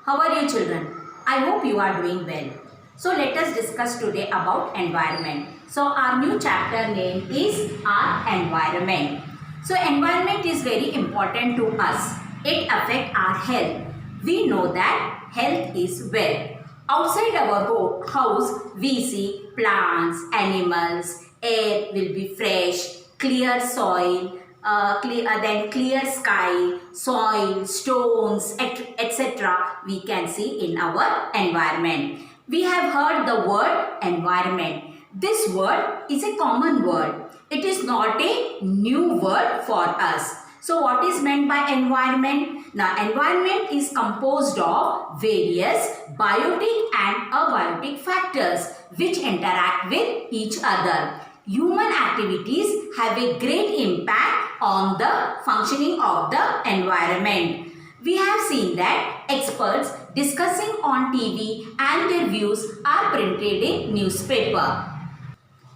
How are you children? I hope you are doing well. So let us discuss today about environment. So our new chapter name is our environment. So environment is very important to us. It affects our health. We know that health is wealth. Outside our house, we see plants, animals, air will be fresh, clear soil, clear sky, soil, stones, etc. we can see in our environment. We have heard the word environment. This word is a common word. It is not a new word for us. So what is meant by environment? Now environment is composed of various biotic and abiotic factors which interact with each other. Human activities have a great impact on the functioning of the environment. We have seen that experts discussing on TV and their views are printed in newspaper.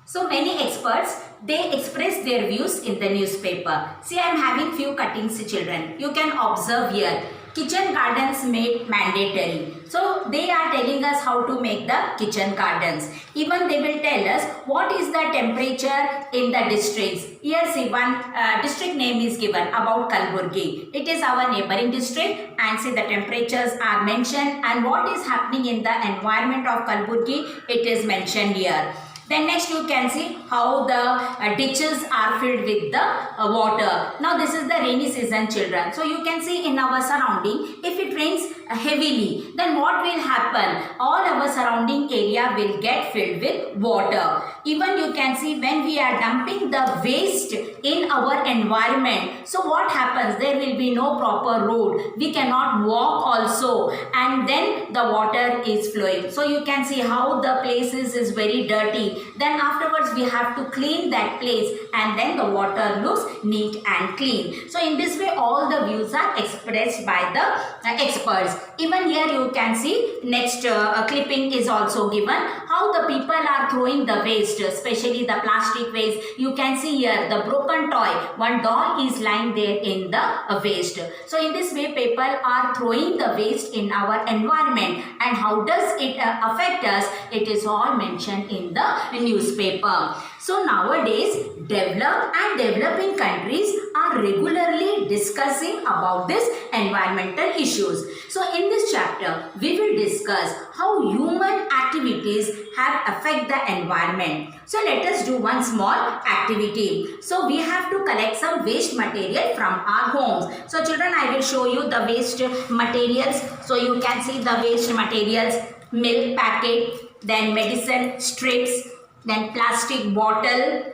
So many experts, they express their views in the newspaper. See, I am having few cuttings, children. You can observe here. Kitchen gardens made mandatory. So they are telling us how to make the kitchen gardens. Even they will tell us what is the temperature in the districts. Here see one district name is given about Kalburgi. It is our neighboring district and see the temperatures are mentioned and what is happening in the environment of Kalburgi, it is mentioned here. Then next you can see how the ditches are filled with the water. Now this is the rainy season, children. So you can see in our surrounding, if it rains heavily, then what will happen? All our surrounding area will get filled with water. Even you can see when we are dumping the waste in our environment. So what happens? There will be no proper road. We cannot walk also and then the water is flowing. So you can see how the place is very dirty. Then afterwards we have to clean that place and then the water looks neat and clean. So in this way all the views are expressed by the experts. Even here you can see next clipping is also given how the people are throwing the waste, especially the plastic waste. You can see here the broken toy. One doll is lying there in the waste. So in this way people are throwing the waste in our environment and how does it affect us? It is all mentioned in the newspaper. So nowadays developed and developing countries are regularly discussing about this environmental issues. So in this chapter we will discuss how human activities have affect the environment. So let us do one small activity. So we have to collect some waste material from our homes. So children, I will show you the waste materials. So you can see the waste materials: milk packet, then medicine strips, then plastic bottle,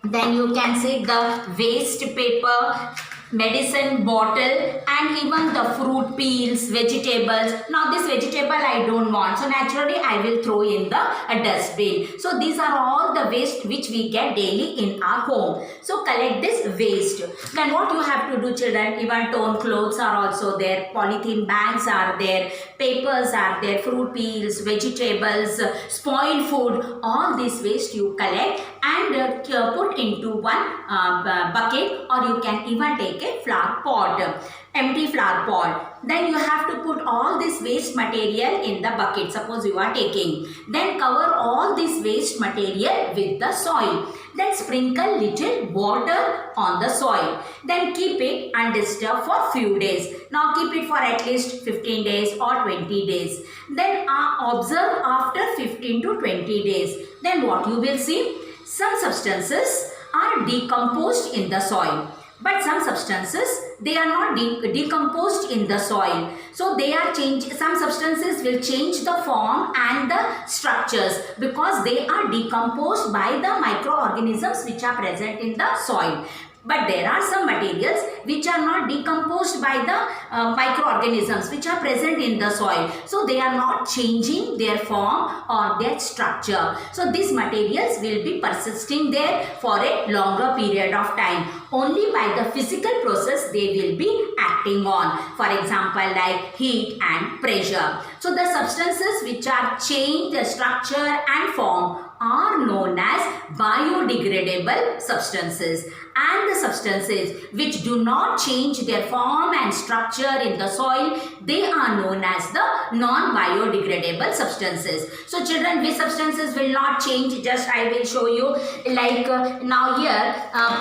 then you can see the waste paper, medicine bottle, and even the fruit peels, vegetables. Now this vegetable I don't want, so naturally I will throw in the dustbin. So these are all the waste which we get daily in our home. So collect this waste. Then what you have to do, children? Even torn clothes are also there, polythene bags are there, papers are there, fruit peels, vegetables, spoiled food. All this waste you collect and put into one bucket, or you can even take a flower pot, empty flower pot. Then you have to put all this waste material in the bucket, suppose you are taking. Then cover all this waste material with the soil. Then sprinkle little water on the soil. Then keep it undisturbed for few days. Now keep it for at least 15 days or 20 days. Then observe after 15 to 20 days. Then what you will see? Some substances are decomposed in the soil. But some substances, they are not decomposed in the soil. So they are changed. Some substances will change the form and the structures because they are decomposed by the microorganisms which are present in the soil. But there are some materials which are not decomposed by the microorganisms which are present in the soil. So they are not changing their form or their structure. So these materials will be persisting there for a longer period of time. Only by the physical process they will be active. acting on. For example, like heat and pressure. So the substances which are change the structure and form are known as biodegradable substances, and the substances which do not change their form and structure in the soil, they are known as the non-biodegradable substances. So children, which substances will not change? Just I will show you, like now here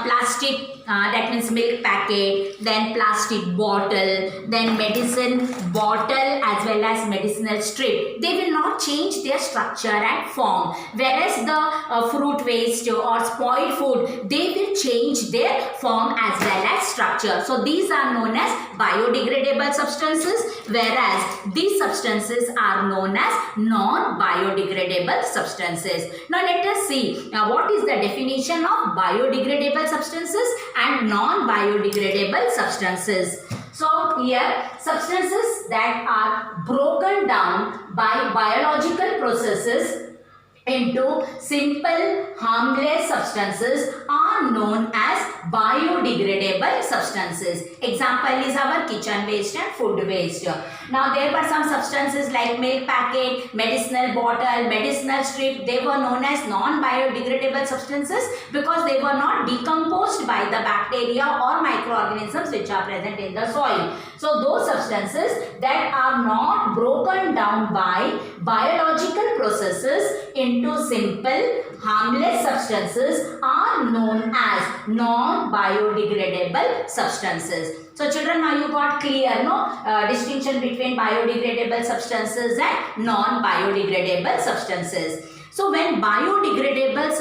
plastic, that means milk packet, then plastic bottle, then medicine bottle as well as medicinal strip. They will not change their structure and form, whereas the fruit waste or spoiled food, they will change their form as well as structure. So these are known as biodegradable substances, whereas these substances are known as non-biodegradable substances. Now let us see what is the definition of biodegradable substances and non-biodegradable substances. So here, substances that are broken down by biological processes into simple harmless substances are known as biodegradable substances. Example is our kitchen waste and food waste. Now there were some substances like milk packet, medicinal bottle, medicinal strip. They were known as non-biodegradable substances because they were not decomposed by the bacteria or microorganisms which are present in the soil. So those substances that are not broken down by biological processes into simple harmless substances are known as non-biodegradable substances. So children, now you got clear, no, distinction between biodegradable substances and non-biodegradable substances. So when biodegradable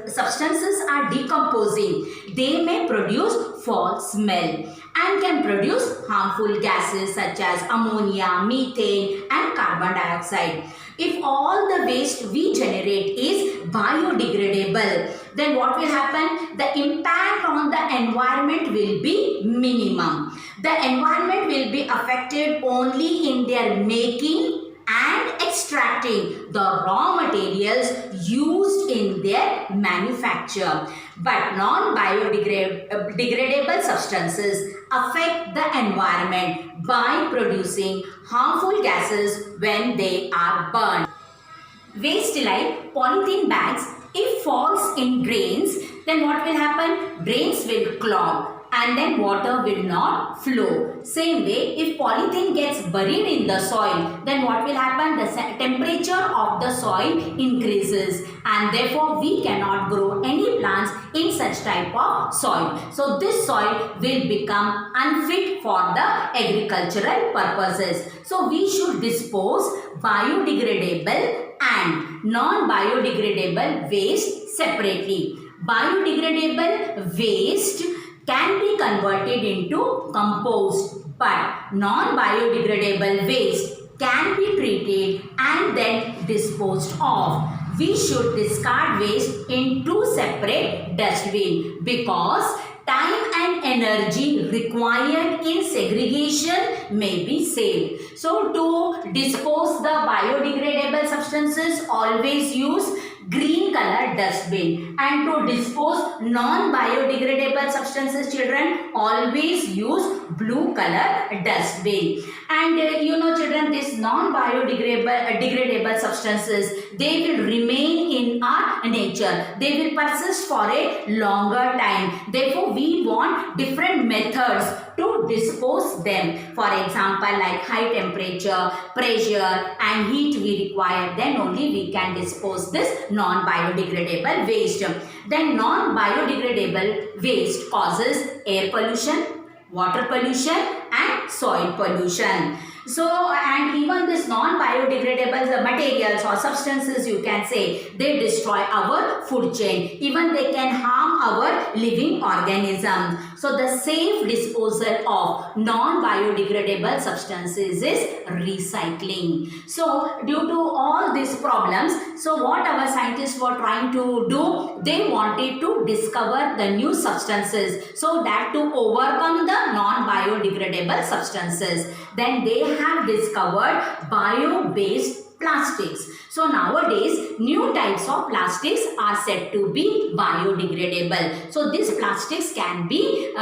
substances are decomposing, they may produce foul smell and can produce harmful gases such as ammonia, methane and carbon dioxide. If all the waste we generate is biodegradable, then what will happen? The impact on the environment will be minimum. The environment will be affected only in their making and extracting the raw materials used in their manufacture. But non-biodegradable substances affect the environment by producing harmful gases when they are burned. Waste like polythene bags, if falls in drains, then what will happen? Drains will clog and then water will not flow. Same way, if polythene gets buried in the soil, then what will happen? The temperature of the soil increases and therefore we cannot grow any plants in such type of soil. So this soil will become unfit for the agricultural purposes. So we should dispose biodegradable and non-biodegradable waste separately. Biodegradable waste can be converted into compost, but non-biodegradable waste can be treated and then disposed of. We should discard waste in two separate dustbins because time and energy required in segregation may be saved. So to dispose the biodegradable substances, always use green color dustbin, and to dispose non-biodegradable substances, children, always use blue color dustbin. And you know children, these non-biodegradable substances, they will remain in our nature. They will persist for a longer time. Therefore, we want different methods to dispose them. For example, like high temperature, pressure and heat we require, then only we can dispose this non-biodegradable waste. Then non-biodegradable waste causes air pollution, water pollution and soil pollution. So, and even this non-biodegradable materials or substances, you can say, they destroy our food chain. Even they can harm our living organisms. So, the safe disposal of non-biodegradable substances is recycling. So, due to all these problems, so what our scientists were trying to do, they wanted to discover the new substances so that to overcome the non-biodegradable substances. Then they have discovered bio-based plastics. So nowadays new types of plastics are said to be biodegradable. So these plastics can be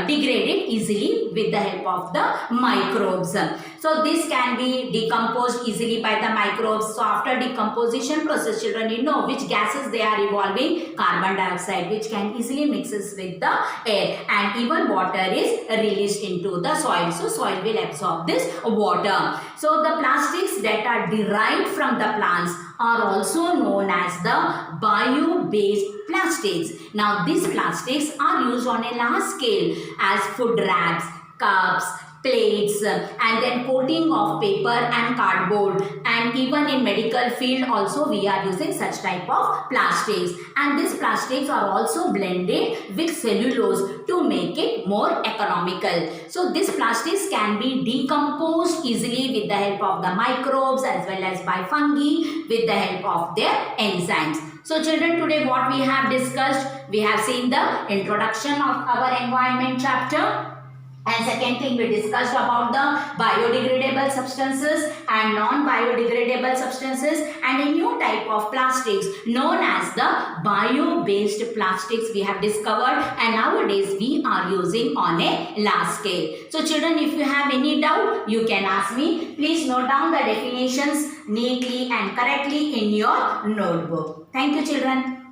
degraded easily with the help of the microbes. So this can be decomposed easily by the microbes. So after decomposition process, children, you know which gases they are evolving? Carbon dioxide, which can easily mixes with the air, and even water is released into the soil. So soil will absorb this water. So the plastics that are derived from the plants are also known as the bio-based plastics. Now these plastics are used on a large scale as food wraps, cups, plates, and then coating of paper and cardboard, and even in medical field also we are using such type of plastics, and these plastics are also blended with cellulose to make it more economical. So these plastics can be decomposed easily with the help of the microbes as well as by fungi with the help of their enzymes. So children, today what we have discussed, we have seen the introduction of our environment chapter. And second thing, we discussed about the biodegradable substances and non-biodegradable substances, and a new type of plastics known as the bio-based plastics we have discovered, and nowadays we are using on a large scale. So children, if you have any doubt, you can ask me. Please note down the definitions neatly and correctly in your notebook. Thank you children.